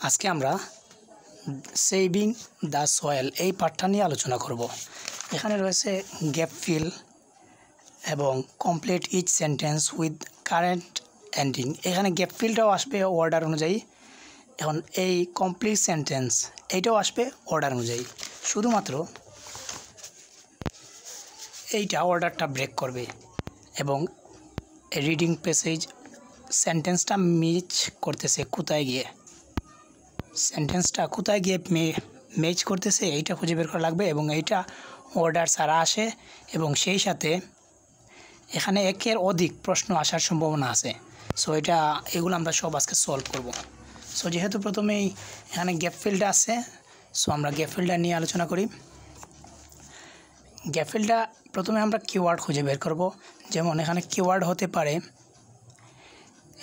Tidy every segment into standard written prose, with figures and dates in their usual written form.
আজকে আমরা saving the soil এই পার্টটা নিয়ে আলোচনা করব। এখানে রয়েছে গ্যাপ ফিল এবং complete each sentence with current ending. এখানে গ্যাপ ফিলটাও আসবে অর্ডার অনুযায়ী। এখন এই কমপ্লিট সেন্টেন্স এইটাও আসবে অর্ডার অনুযায়ী, শুধুমাত্র এইটা অর্ডারটা ব্রেক করবে এবং রিডিং প্যাসেজ সেন্টেন্সটা ম্যাচ করতেছে কোথায় গিয়ে, সেন্টেন্সটা কোথায় গিয়ে ম্যাচ করতেছে এইটা খুঁজে বের করা লাগবে এবং এইটা অর্ডার ছাড়া আসে এবং সেই সাথে এখানে একের অধিক প্রশ্ন আসার সম্ভাবনা আছে। সো এগুলো আমরা সব আজকে সলভ করব। সো যেহেতু প্রথমেই এখানে গ্যাপ ফিলটা আছে, সো আমরা গ্যাপ ফিলটা নিয়ে আলোচনা করি। গ্যাপ ফিলটা প্রথমে আমরা কিওয়ার্ড খুঁজে বের করব। যেমন এখানে কিওয়ার্ড হতে পারে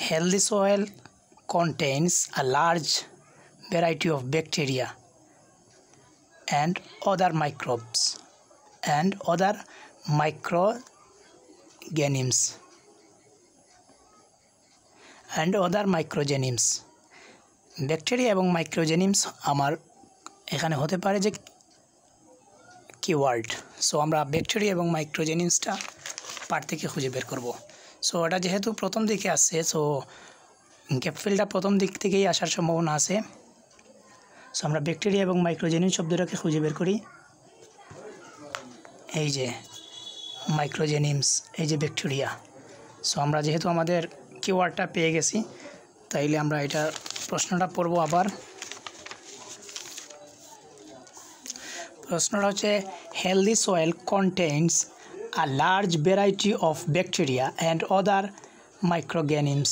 healthy soil contains a large variety of bacteria and other microbes and other microorganisms bacteria এবং মাইক্রোজেনিমস আমার এখানে হতে পারে যে কিওয়ার্ড। সো আমরা ব্যাকটেরিয়া এবং মাইক্রোজেনিমসটা পার্ট থেকে খুঁজে বের করব। সো এটা যেহেতু প্রথম দিকে আসছে, সো গ্যাপ ফিলটা প্রথম দিক থেকেই আসার সম্ভাবনা আছে। সো আমরা ব্যাকটেরিয়া এবং মাইক্রোজেনিম শব্দটাকে খুঁজে বের করি। এই যে মাইক্রোজেনিমস, এই যে ব্যাকটেরিয়া। সো আমরা যেহেতু আমাদের কিওয়ার্ডটা পেয়ে গেছি, তাইলে আমরা এটা প্রশ্নটা পড়ব আবার। প্রশ্নটা হচ্ছে healthy soil contains a large variety of bacteria and other মাইক্রোঅর্গানিজমস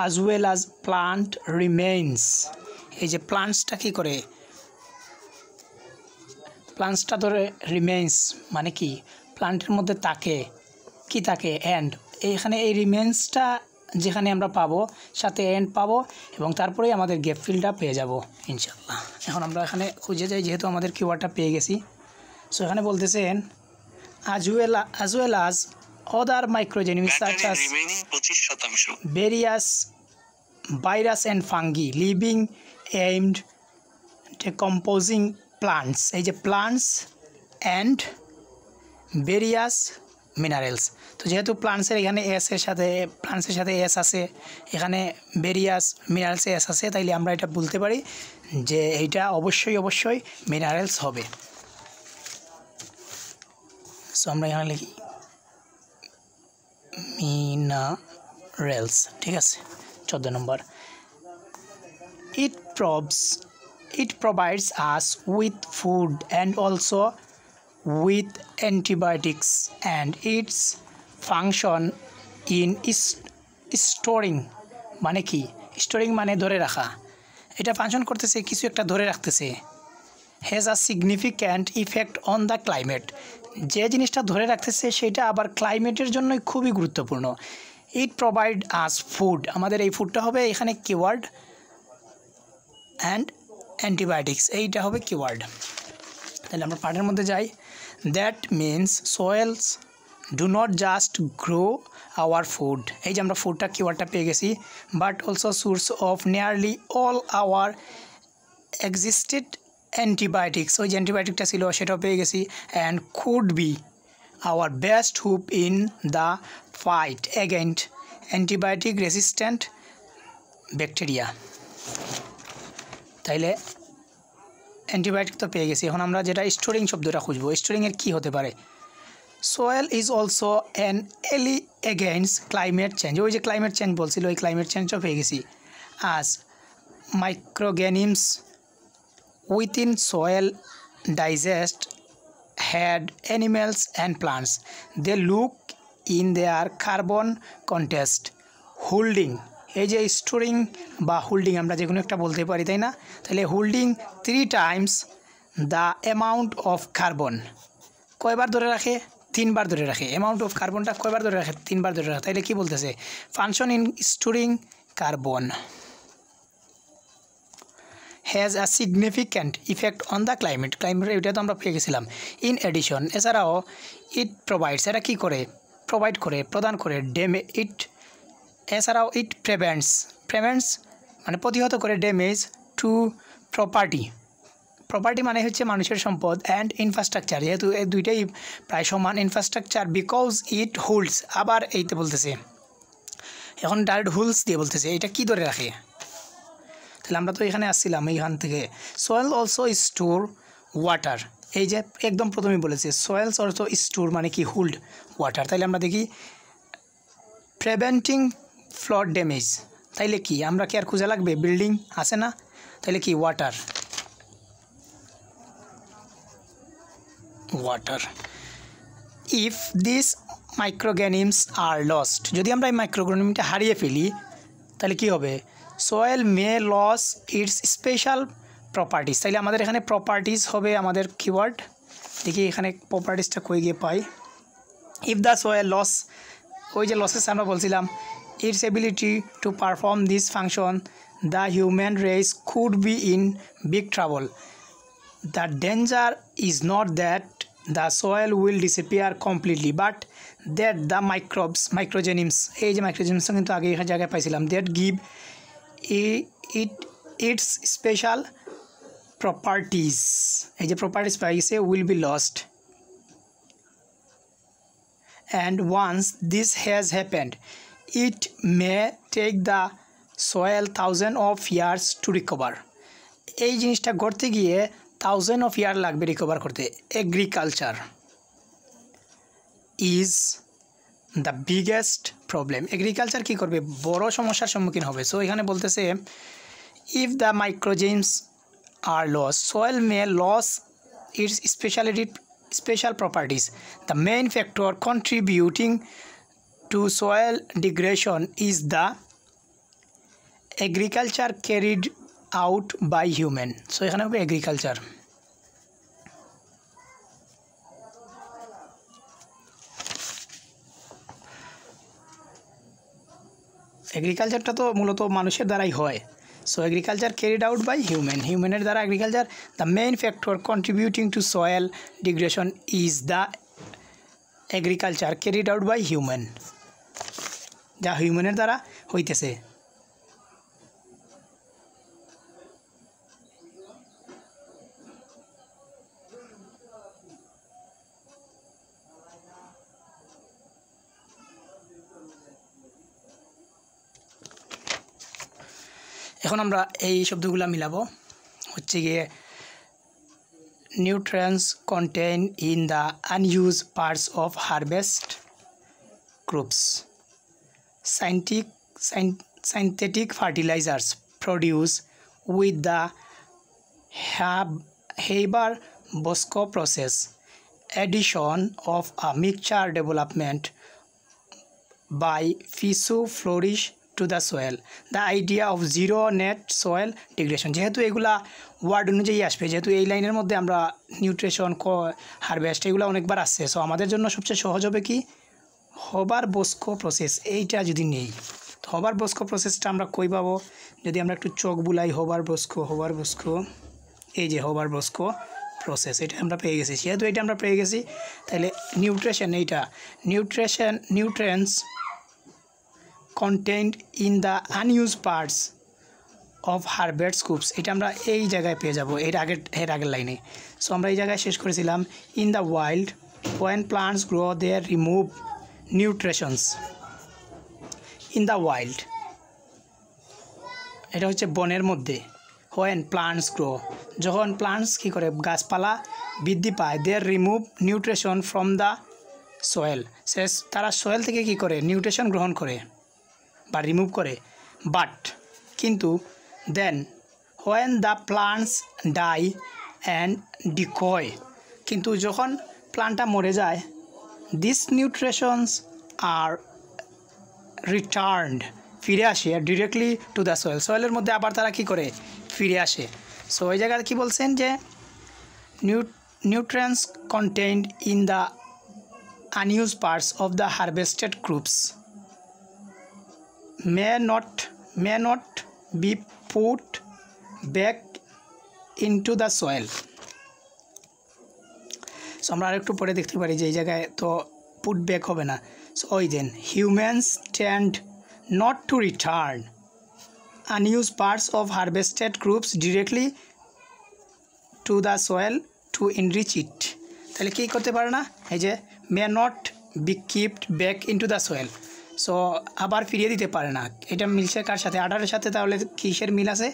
as well as plant remains। এই যে প্লান্টসটা কী করে, প্লান্টসটা ধরে রিমেইনস মানে কি, প্লান্টের মধ্যে থাকে কি থাকে অ্যান্ড এইখানে এই রিমেইনসটা যেখানে আমরা পাবো সাথে এন্ড পাবো এবং তারপরেই আমাদের গ্যাপ ফিলটা পেয়ে যাব ইনশাল্লাহ। এখন আমরা এখানে খুঁজে যাই, যেহেতু আমাদের কিওয়ার্ডটা পেয়ে গেছি। সো এখানে বলতেছেন as well as other microorganisms such as various virus and fungi living and decomposing plants। এই যে প্লান্টস অ্যান্ড ভেরিয়াস মিনারেলস। তো যেহেতু প্লান্টসের এখানে প্লান্টসের সাথে এস আছে, এখানে ভেরিয়াস মিনারেলসে এস আছে, তাইলে আমরা এটা বলতে পারি যে এইটা অবশ্যই মিনারেলস হবে। সো আমরা এখানে লিখি মিনারেলস, ঠিক আছে। 14 নম্বর, it provides us with food and also with antibiotics and its function in storing মানে কি, স্টোরিং মানে ধরে রাখা, এটা ফাংশন করতেছে কিছু একটা ধরে রাখতেছে। has a significant effect on the climate, যে জিনিসটা ধরে রাখতেছে সেটা আবার ক্লাইমেটের জন্যই খুবই গুরুত্বপূর্ণ। ইট প্রোভাইড আস ফুড, আমাদের এই ফুডটা হবে এখানে কিওয়ার্ড, অ্যান্ড অ্যান্টিবায়োটিক্স এইটা হবে কিওয়ার্ড। তাহলে আমরা পার্টের মধ্যে যাই। That means soils do not just grow our food, এই যে আমরা ফুডটা কিওয়ার্ডটা পেয়ে গেছি, but also source of nearly all our existed antibiotics, ওই যে অ্যান্টিবায়োটিকটা ছিল সেটাও পেয়ে গেছি, and could be our best hope in the fight against antibiotic resistant bacteria. তাইলে অ্যান্টিবায়োটিক তো পেয়ে গেছি, এখন আমরা যেটা স্টোরিং শব্দটা খুঁজবো, স্টোরিংয়ের কী হতে পারে। সোয়েল ইজ অলসো অ্যান এলি এগেইনস্ট ক্লাইমেট চেঞ্জ, ওই যে ক্লাইমেট চেঞ্জ বলছিল, ওই ক্লাইমেট চেঞ্জও পেয়ে গেছি। আজ মাইক্রোঅর্গানিজমস within soil digest had animals and plants, they look in their carbon contest holding, এই যে স্টোরিং বা হোল্ডিং আমরা যে কোনো একটা বলতে পারি, তাই না? তাহলে holding 3 times the amount of carbon, কয়বার ধরে রাখে? 3 বার ধরে রাখে। অ্যামাউন্ট অফ কার্বনটা কয়বার ধরে রাখে? 3 বার ধরে রাখে। তাইলে কি বলতেছে? Function in storing carbon has a significant effect on the climate, এটা তো আমরা পেয়ে গেছিলাম। ইন এডিশন, এছাড়াও ইট প্রোভাইডস, এটা কী করে? প্রদান করে এছাড়াও ইট প্রিভেন্টস মানে প্রতিহত করে ড্যামেজ টু প্রপার্টি। প্রপার্টি মানে হচ্ছে মানুষের সম্পদ, অ্যান্ড ইনফ্রাস্ট্রাকচার, যেহেতু এই দুইটাই প্রায় সমান। ইনফ্রাস্ট্রাকচার বিকজ ইট হোল্ডস, আবার এইতে বলতেছে, এখন ডাইরেক্ট হোলস দিয়ে বলতেছে, এটা কি ধরে রাখে? তাহলে আমরা তো এখানে আসছিলাম এইখান থেকে। সয়েল অলসো স্টোর ওয়াটার, এই যে একদম প্রথমেই বলেছে সয়েলস অলসো স্টোর মানে কি হোল্ড ওয়াটার। তাইলে আমরা দেখি প্রিভেন্টিং ফ্লাড ড্যামেজ, তাইলে কি আমরা কি আর খোঁজা লাগবে? বিল্ডিং আছে না, তাইলে কি water, water. If this microorganisms are lost, যদি আমরা এই মাইক্রোঅর্গানিজমটা হারিয়ে ফেলি তাহলে কি হবে? Soil may lose its special properties, তাইলে আমাদের এখানে প্রপার্টিস হবে আমাদের কিওয়ার্ড। দেখি এখানে প্রপার্টিসটা কই গিয়ে পাই। ইফ দ্য সয়েল লস, ওই যে লসেস আমরা বলছিলাম, it's ability to perform this function, the human race could be in big trouble. The danger is not that the soil will disappear completely but that the microbes microorganisms, এই যে microorganisms কিন্তু আগে এই জায়গায় পাইছিলাম, that give it its special properties, এই যে properties পাইছে will be lost, and once this has happened it may take the soil thousands of years to recover। এই জিনিসটা করতে গিয়ে থাউজেন্ড অফ ইয়ার লাগবে রিকভার করতে। Agriculture is the biggest problem, agriculture কী করবে? বড় সমস্যার সম্মুখীন হবে। সো এখানে বলতেছে if the microgerms are lost, soil may lose its special properties, the main factor contributing to soil degradation is the agriculture carried out by human. So এখানে হবে এগ্রিকালচার। এগ্রিকালচারটা তো মূলত মানুষের দ্বারাই হয়। So agriculture carried out by human, হিউম্যানের দ্বারা agriculture. The main factor contributing to soil degradation is the agriculture carried out by human, যা হিউম্যানের দ্বারা হইতেছে। এখন আমরা এই শব্দগুলো মিলাবো, হচ্ছে গিয়ে nutrients contain in the unused parts of harvest crops, synthetic fertilizers produced with the Haber-Boschko process, addition of a mixture development by Fisu flourish to the soil, the idea of zero net soil degradation। যেহেতু এগুলা word অনুযায়ী আসবে, যেহেতু এই লাইনের মধ্যে আমরা nutrition harvest এগুলো অনেকবার আসছে, সো আমাদের জন্য সবচেয়ে সহজ হবে কি Haber-Boschko প্রসেস। এইটা যদি নেই তো Haber-Boschko প্রসেসটা আমরা কই পাবো? যদি আমরা একটু চোখ বুলাই Haber-Boschko, এই যে Haber-Boschko প্রসেস, এটা আমরা পেয়ে গেছি। যেহেতু এটা আমরা পেয়ে গেছি তাহলে নিউট্রিশন, এইটা nutrients contained in the unused parts of harvest crops, এটা আমরা এই জায়গায় পেয়ে যাব এর আগের লাইনে। সো আমরা এই জায়গায় শেষ করেছিলাম in the wild when plants grow they remove nutrients in the wild, এটা হচ্ছে বনের মধ্যে। when plants grow, যখন প্লান্টস কী করে, গাছপালা বৃদ্ধি পায়, they remove nutrition from the soil, তারা সয়েল থেকে কী করে নিউট্রিশন গ্রহণ করে বা রিমুভ করে। বাট কিন্তু then when the plants die and decay, কিন্তু যখন প্লান্টটা মরে যায়, দিস নিউট্রিশনস আর রিটার্নড, ফিরে আসে ডিরেক্টলি টু দ্য সয়েল, সয়েলের মধ্যে আবার তারা কী করে ফিরে আসে। সো ওই জায়গায় কী বলছেন যে nutrients contained in the unused parts of the harvested crops may not be put back into the soil। So আমরা আরেকটু পরে দেখতে পারি যে এই জায়গায় তো পুট ব্যাক হবে না। সো ওই then humans tend not to return unused parts of harvested crops directly to the soil to enrich it. তাহলে কি করতে পারে না, এই যে may not be kept back into the soil, so আবার ফিরিয়ে দিতে পারে না। এটা মিলছে কার সাথে, আডারের সাথে। তাহলে কিসের মিল আছে,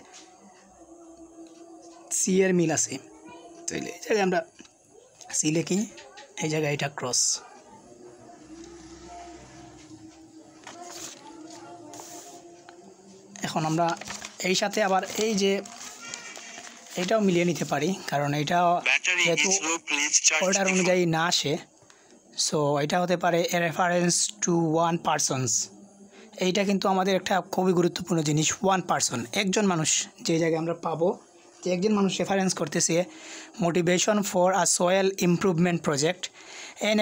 সি এর মিল আছে। তাহলে এই জায়গায় আমরা সি লিখি, এই জায়গায় এটা ক্রস। এখন আমরা এই সাথে আবার এই যে এটাও মিলিয়ে নিতে পারি, কারণ এটাও যেহেতু অর্ডার অনুযায়ী না আসে, সো এটা হতে পারে এ রেফারেন্স টু ওয়ান পারসনস। এইটা কিন্তু আমাদের একটা খুবই গুরুত্বপূর্ণ জিনিস, ওয়ান পারসন, একজন মানুষ। যে জায়গায় আমরা পাবো যে একজন মানুষ রেফারেন্স করতেছে motivation for a soil improvement project, N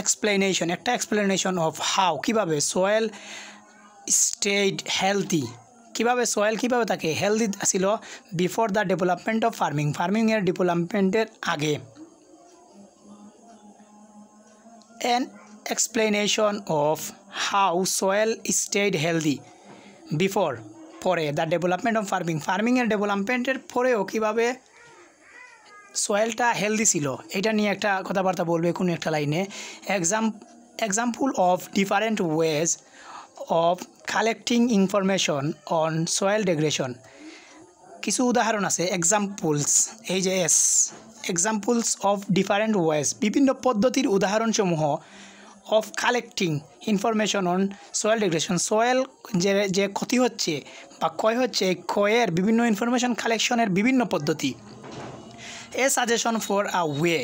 explanation, একটা এক্সপ্লেনেশন অফ হাউ, কীভাবে সয়েল স্টেড হেলদি, কীভাবে সয়েল কীভাবে থাকে হেলদি ছিল বিফোর দ্য ডেভেলপমেন্ট অফ ফার্মিংয়ের ডেভেলপমেন্টের আগে। an explanation of how soil stayed healthy before, পরে দ্য ডেভেলপমেন্ট অফ ফার্মিংয়ের ডেভেলপমেন্টের পরেও কীভাবে সয়েলটা হেলদি ছিল, এটা নিয়ে একটা কথাবার্তা বলবে কোনো একটা লাইনে। Example of different ways of collecting information on soil degradation, কিছু উদাহরণ আছে, এক্সাম্পলস, এই যে এস, এক্সাম্পলস অফ ডিফারেন্ট ওয়েজ, বিভিন্ন পদ্ধতির উদাহরণসমূহ, of collecting information on soil degradation, soil যে ক্ষতি হচ্ছে বা ক্ষয় হচ্ছে, ক্ষয়ের বিভিন্ন ইনফরমেশন কালেকশনের বিভিন্ন পদ্ধতি। এ সাজেশন ফর আ ওয়ে,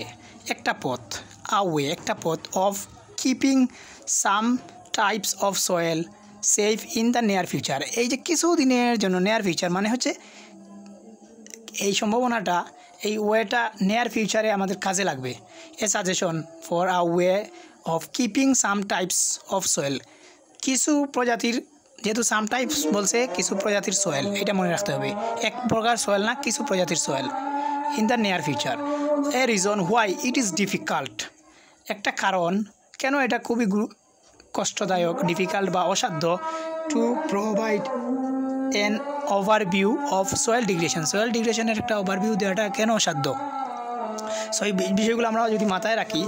একটা পথ, আ ওয়ে একটা পথ, of keeping some types of soil safe in the near future, এই যে কিছু দিনের জন্য, নিয়ার ফিউচার মানে হচ্ছে এই সম্ভাবনাটা, এই ওয়েটা নিয়ার ফিউচারে আমাদের কাজে লাগবে। A suggestion for a way of keeping some types of soil, কিছু প্রজাতির, যেহেতু সাম টাইপস বলছে কিছু প্রজাতির সয়েল, এটা মনে রাখতে হবে, এক প্রকার সয়েল না, কিছু প্রজাতির soil in the near future. A reason why it is difficult, একটা কারণ কেন এটা খুবই কষ্টদায়ক, ডিফিকাল্ট বা অসাধ্য, to provide an overview of soil degradation, soil ডিগ্রেডেশনের একটা ওভারভিউ দেওয়াটা কেন অসাধ্য। সো এই বিষয়গুলো আমরা যদি মাথায় রাখি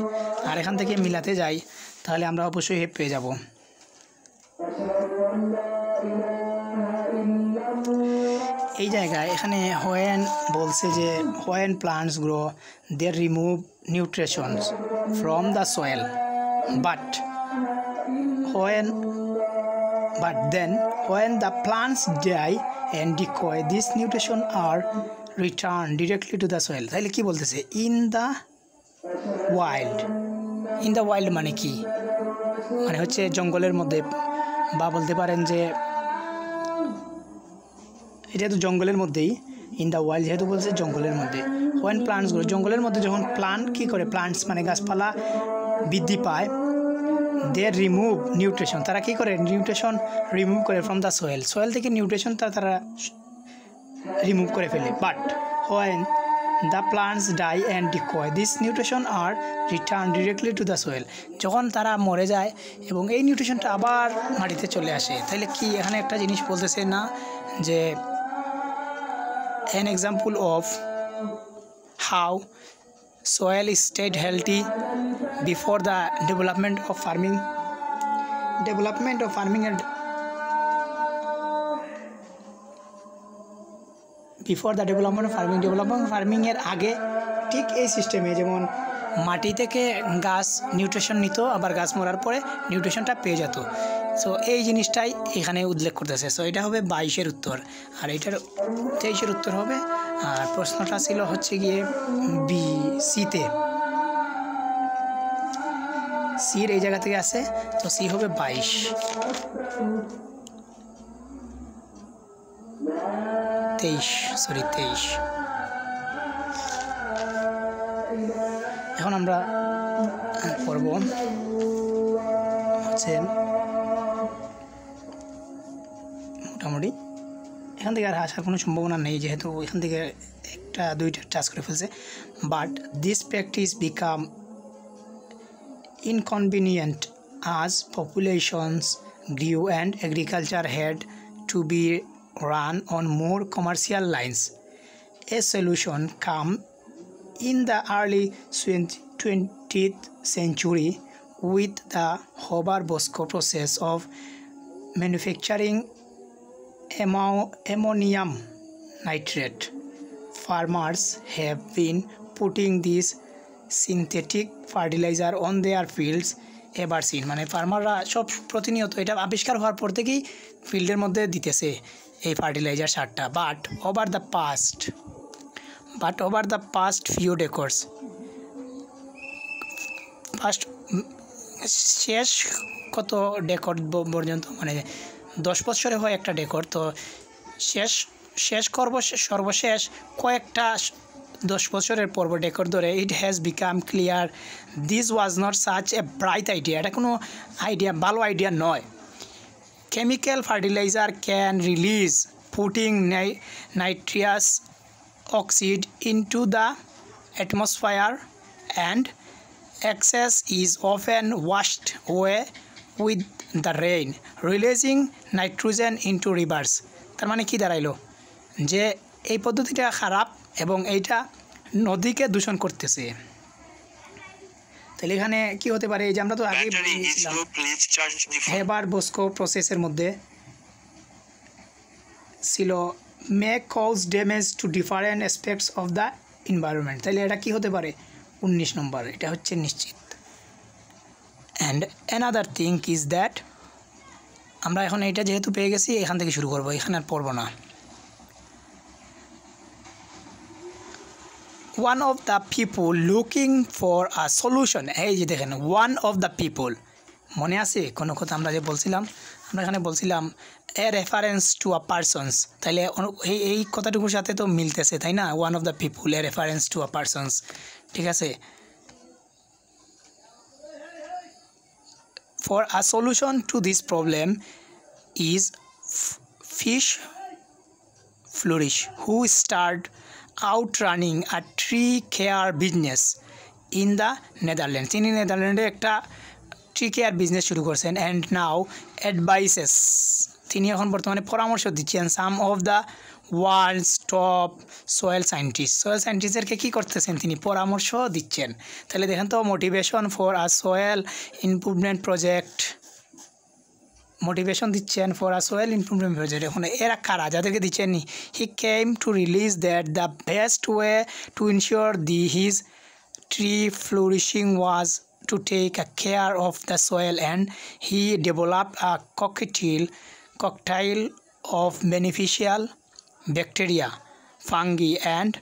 আর এখান থেকে মিলাতে যাই, তাহলে আমরা অবশ্যই হেল্প পেয়ে যাব। এই জায়গায় এখানে হোয়েন বলছে যে when plants grow they remove nutritions from the soil, but then when the plants die and decay, these nutrition are returned directly to the soil. তাহলে কি বলতেছে, ইন দ্য ওয়াইল্ড মানে কি, মানে হচ্ছে জঙ্গলের মধ্যে, বা বলতে পারেন যে এটা তো জঙ্গলের মধ্যেই, ইন দ্য ওয়াইল্ড যেহেতু বলছে জঙ্গলের মধ্যে। হোয়েন প্লান্টস গ্রো, জঙ্গলের মধ্যে যখন প্লান্ট কী করে, প্লান্টস মানে গাছপালা বৃদ্ধি পায়, দে রিমুভ নিউট্রিশন, তারা কী করে নিউট্রিশন রিমুভ করে ফ্রম দ্য সয়েল, সয়েল থেকে নিউট্রিশন তারা রিমুভ করে ফেলে। But when the plants die and decay, this nutrition are return directly to the soil, যখন তারা মরে যায় এবং এই নিউট্রিশনটা আবার মাটিতে চলে আসে, তাহলে কি এখানে একটা জিনিস বলতেছে না যে an example of how soil stayed healthy before the development of farming and before the development of farming এর আগে ঠিক এই সিস্টেমে, যেমন মাটি থেকে গাছ নিউট্রিশন নিত, আবার গাছ মরার পরে নিউট্রিশনটা পেয়ে যেত। সো এই জিনিসটাই এখানে উল্লেখ করতেছে। সো এটা হবে 22-এর উত্তর, আর এইটার 23-এর উত্তর হবে। আর প্রশ্নটা ছিল হচ্ছে গিয়ে বি, সিতে, সির এই জায়গা থেকে আসে, তো সি হবে 22, তেইশ। এখন আমরা করব হচ্ছে মোটামুটি এখান থেকে আর আসার কোনো সম্ভাবনা নেই, যেহেতু এখান থেকে একটা দুইটা টাচ করে ফেলছে। But this practice become inconvenient as populations grew and agriculture had to be run on more commercial lines. A solution came in the early 20th century with the Haber-Bosch process of manufacturing ammonium nitrate. Farmers have been putting this synthetic fertilizer on their fields ever since. মানে ফার্মাররা সব প্রতিনিয়ত এটা আবিষ্কার হওয়ার পর থেকেই ফিল্ডের মধ্যে দিতেছে এই ফার্টিলাইজার সারটা। But over the past few decades, শেষ কত ডেকেড পর্যন্ত, মানে 10 বছরে হয় একটা ডেকেড, তো সর্বশেষ কয়েকটা 10 বছরের পর ডেকেড ধরে it has become clear this was not such a bright idea. এটা কোনো ভালো আইডিয়া নয়। Chemical fertiliser can release putting nitrous oxide into the atmosphere, and excess is often washed away with the rain, releasing nitrogen into rivers. তার মানে কি দাঁড়াইলো যে এই পদ্ধতিটা খারাপ এবং এইটা নদীকে দূষণ করতেছে। তাহলে এখানে কি হতে পারে, এই যে আমরা তো আগে হেবার-বোস্ক প্রসেসের মধ্যে ছিল may cause damage to different aspects of the environment. তাহলে এটা কি হতে পারে, 19 নম্বর, এটা হচ্ছে নিশ্চিত। and another thing is that আমরা এখন এটা যেহেতু পেয়ে গেছি এখান থেকে শুরু করব, এখানে আর পড়ব না। one of the people looking for a solution, এই যে দেখেন one of the people, মনে আছে কোনো কথা আমরা যে বলছিলাম, আমরা এখানে বলছিলাম এ রেফারেন্স টু আ পারসনস, তাহলে এই কথাটুকুর সাথে তো মিলতেছে, তাই না? One of the people, A reference to a persons, ঠিক আছে। For a solution to this problem is fish flourish who start out running a tree care business in the Netherlands. তিনি নেদারল্যান্ডে একটা ট্রি কেয়ার বিজনেস শুরু করছেন। And now advises, তিনি এখন বর্তমানে পরামর্শ দিচ্ছেন some of the world's top soil সায়েন্টিস্টদেরকে কী করতেছেন, তিনি পরামর্শ দিচ্ছেন। তাহলে দেখেন তো, motivation for a soil improvement project, motivation দিচ্ছেন for a soil improvement project. এখন এরা কারা, যাদেরকে দিচ্ছেন? He came to realise that the best way to ensure his tree flourishing was to take care of the soil, and he developed a cocktail of beneficial bacteria, fungi and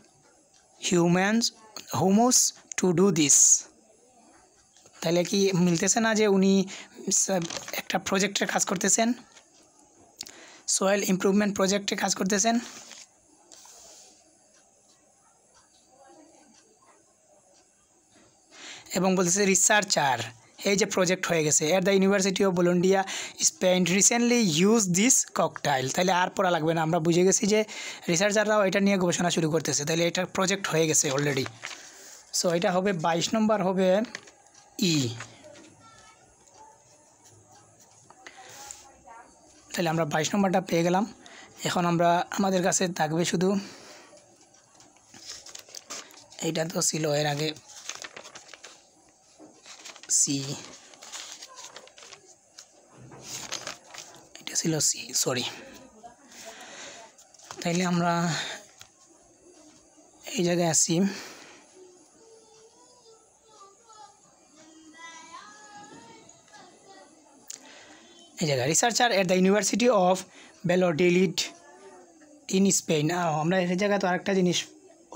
humus to do this. তাহলে কি মিলতেছে না যে উনি একটা প্রজেক্টের কাজ করতেছেন, সয়েল ইমপ্রুভমেন্ট প্রজেক্টে কাজ করতেছেন। এবং বলতেছে রিসার্চার, এই যে প্রজেক্ট হয়ে গেছে at the university of Bolondia Spain recently use this cocktail. তাহলে আর পড়া লাগবে না, আমরা বুঝে গেছি যে রিসার্চাররাও এটা নিয়ে গবেষণা শুরু করতেছে, তাহলে এটা প্রজেক্ট হয়ে গেছে অলরেডি। সো এটা হবে 22 নম্বর হবে ই। তাহলে আমরা 22 নম্বরটা পেয়ে গেলাম। এখন আমরা আমাদের কাছে থাকবে শুধু, এইটা তো ছিল এর আগে সি, এটা ছিল সি, সরি। তাইলে আমরা এই জায়গায় আসি, এই জায়গায় researcher at the university of Valladolid in Spain. আমরা এই জায়গায় তো আরেকটা জিনিস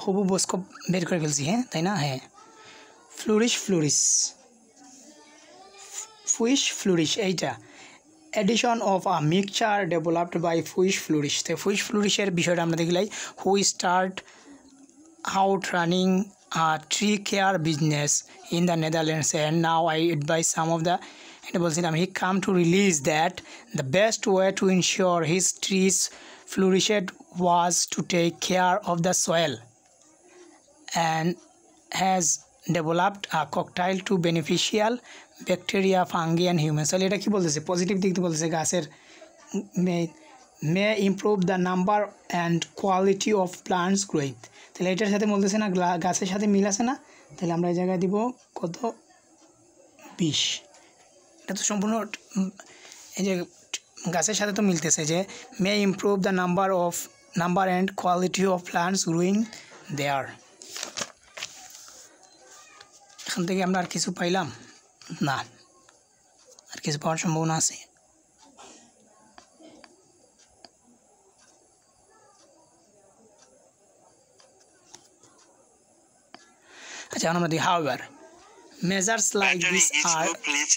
হাবের-বোস্ক বের করে ফেলছি, হ্যাঁ তাই না? হ্যাঁ, ফুইশ ফ্লোরিশ, এইটা addition of a mixture developed by Fuish Florish. তো ফুইশ ফ্লোরিশের বিষয়টা আমরা দেখলাই, who start out running a tree care business in the Netherlands, and now I advise some of the, এটা বলছিলাম, he come to realise that the best way to ensure his trees flourished was to take care of the soil, and has developed a cocktail to beneficial bacteria, fungi and humans. তাহলে এটা কী বলতেছে? Positive দিক দিয়ে বলতেছে, গাছের may improve the number and quality of plants growing তাহলে এটার সাথে বলতেছে না গাছের সাথে মিল আছে না তাহলে আমরা এই জায়গায় দিব কত 20 এটা তো সম্পূর্ণ এই যে গাছের সাথে তো মিলতেছে যে may improve the number and quality of plants growing there এখান থেকে আমরা আর কিছু পাইলাম না আর কিছু পাওয়ার সম্ভাবনা আছে আচ্ছা আমরা দেখি however measures like this are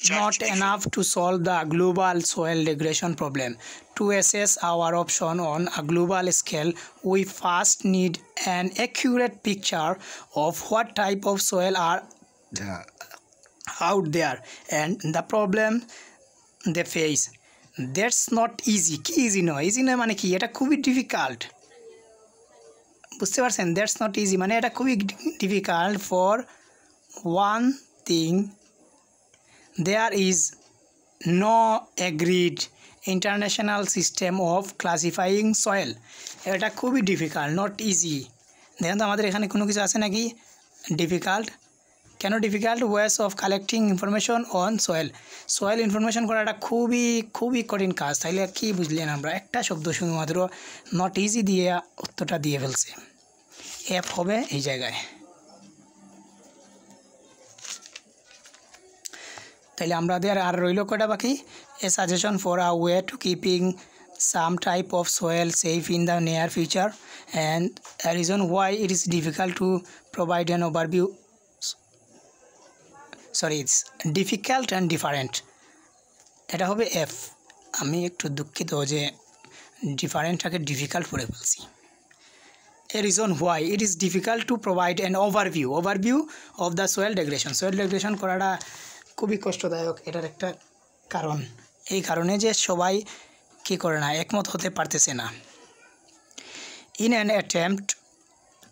not enough to solve the global soil degradation problem. To assess our option on a global scale, we first need an accurate picture of what type of soil are out there and the problem they face. That's not easy. কি easy নয় মানে কি এটা খুবই difficult বুঝতে পারছেন that's not easy মানে এটা খুবই difficult for one thing there is no agreed international system of classifying soil এটা খুবই ডিফিকাল্ট নট ইজি দেখেন তো আমাদের এখানে কোনো কিছু আছে নাকি ডিফিকাল্ট কেন difficult ways of collecting information on soil information করাটা খুবই কঠিন কাজ তাইলে কি বুঝলেন আমরা একটা শব্দ শুধুমাত্র নট ইজি দিয়ে উত্তরটা দিয়ে ফেলছে এফ হবে এই জায়গায় তাহলে আমাদের আর রইল কয়টা বাকি a suggestion for a way to keeping some type of soil safe in the near future and a reason why it is difficult to provide an overview it's difficult and different এটা হবে F আমি একটু দুঃখিত যে ডিফারেন্টটাকে difficult করে বলছি a reason why it is difficult to provide an overview of the soil degradation করাটা খুবই কষ্টদায়ক এটার একটা কারণ এই কারণে যে সবাই কি করে না একমত হতে পারতেছে না in an attempt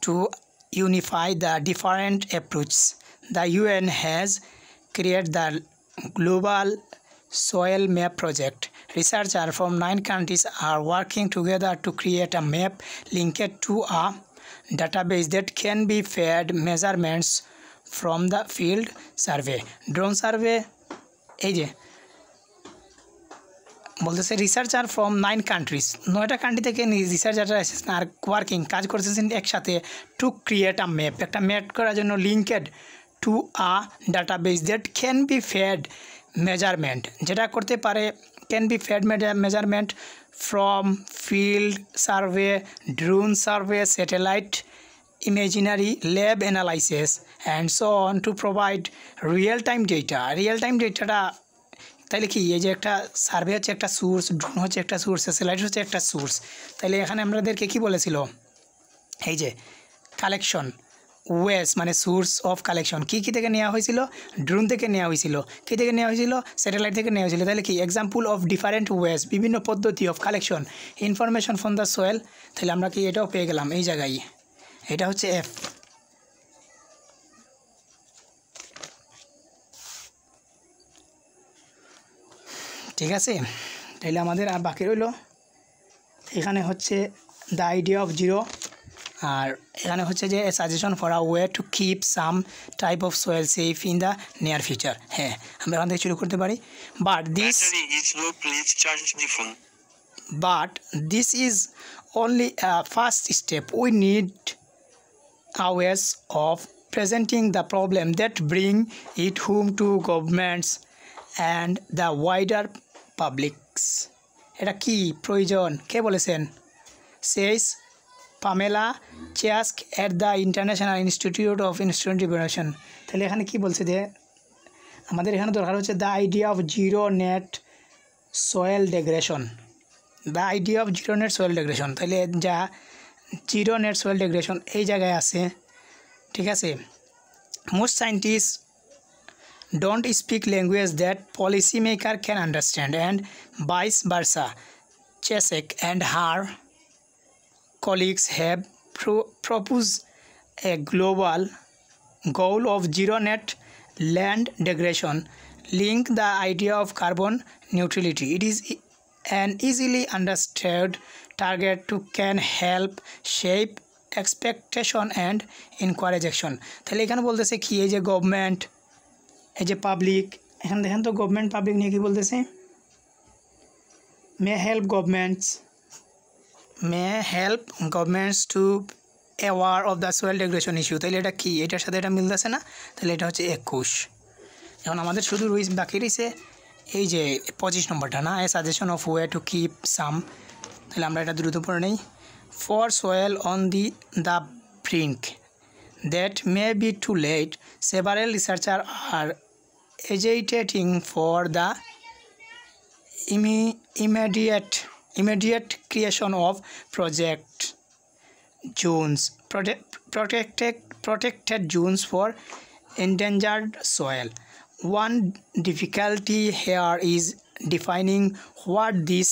to unify the different approaches the UN has created the global soil map project researchers from 9 countries are working together to create a map linked to a database that can be fed measurements from the field survey drone survey এই যে বলতেছে researcher from 9 countries 9টা country থেকে রিসার্চাররা এসেছেন আর working কাজ করতেছেন একসাথে টু ক্রিয়েট আ ম্যাপ একটা ম্যাপ করার জন্য linked to a database that can be fed measurement যেটা করতে পারে can be fed measurement from field survey drone survey satellite imaginary lab analysis and so on to provide real time data তাইলে কি এই যে একটা সার্ভে হচ্ছে একটা সোর্স ড্রোন হচ্ছে একটা সোর্স স্যাটেলাইট হচ্ছে একটা সোর্স তাইলে এখানে আমাদেরকে কি বলেছিল এই যে কালেকশন ওয়েস মানে সোর্স অফ কালেকশন কি থেকে নেওয়া হয়েছিল ড্রোন থেকে নেওয়া হয়েছিল কি থেকে নেওয়া হয়েছিল স্যাটেলাইট থেকে নেওয়া হয়েছিল তাহলে কি এক্সাম্পল অফ ডিফারেন্ট ওয়েস বিভিন্ন পদ্ধতি of collection information from the soil তাহলে আমরা কি এটাও পেয়ে গেলাম এই জায়গায় এটা হচ্ছে এফ ঠিক আছে তাহলে আমাদের আর বাকি রইল এখানে হচ্ছে দ্য আইডিয়া অফ জিরো আর এখানে হচ্ছে যে suggestion for a way to keep some type of soil safe in the near future হ্যাঁ আমরা এখান থেকে শুরু করতে পারি but this is only a first step we need ways of presenting the problem that bring it home to governments and the wider publics এটা কি প্রয়োজন কে বলেছেন says Pamela Chyask at the International Institute of Innovation তাহলে এখানে কি বলছে যে আমাদের এখানে দরকার হচ্ছে the idea of zero net soil degradation the idea of zero net soil degradation তাহলে যা জিরো নেট সোয়েল ডেগ্রেডেশন এই জায়গায় আছে ঠিক আছে most scientists don't speak language that policymaker can understand and vice versa Chesek and her colleagues have proposed a global goal of zero net land degradation link the idea of carbon neutrality it is an easily understood target to can help shape expectation and encourage action। তাহলে এখানে বলতেছে কি এই যে government এই যে public এখানে দেখেন তো গভর্নমেন্ট পাবলিক নিয়ে কি বলতেছে may help governments to aware of the soil degradation issue। তাহলে এটা কি এটার সাথে এটা মিলতেছে না, তাহলে এটা হচ্ছে 21। এখন আমাদের শুধু বাকি রয়েছে এই যে 25 নম্বরটা না, a suggestion of way to keep some. তাহলে আমরা এটা দ্রুত পড়ে নেই। For soil on the brink that may be too late several researcher are agitating for the immediate creation of project zones, protected zones for endangered soil। One difficulty here is defining what this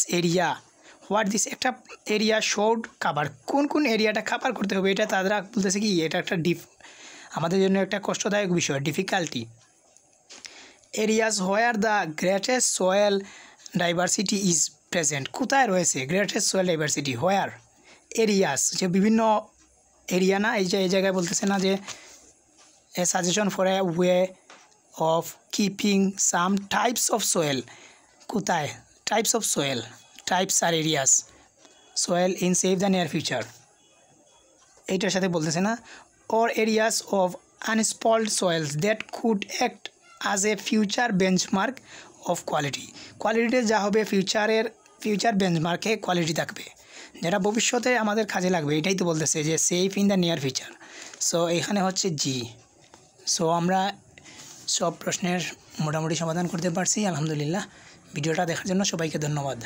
একটা area should cover, কোন এরিয়াটা cover করতে হবে এটা তারা বলতেছে কি এটা একটা আমাদের জন্য একটা কষ্টদায়ক বিষয়। Difficulty areas where the greatest soil diversity is present, কোথায় রয়েছে greatest soil diversity, where areas যে বিভিন্ন এরিয়া না, এই জায়গায় বলতেছে না যে a suggestion for a way of keeping some types of soil, কোথায় types of soil, types are areas soil in save the near future, এইটার সাথে বলতেছে না or areas of unspoiled soils that could act as a future benchmark of কোয়ালিটিতে যা হবে future বেঞ্চমার্কে quality থাকবে যেটা ভবিষ্যতে আমাদের কাজে লাগবে, এটাই তো বলতেছে যে safe in the near future. So এখানে হচ্ছে জি। সো আমরা সব প্রশ্নের মোটামুটি সমাধান করতে পারছি আলহামদুলিল্লাহ। ভিডিওটা দেখার জন্য সবাইকে ধন্যবাদ।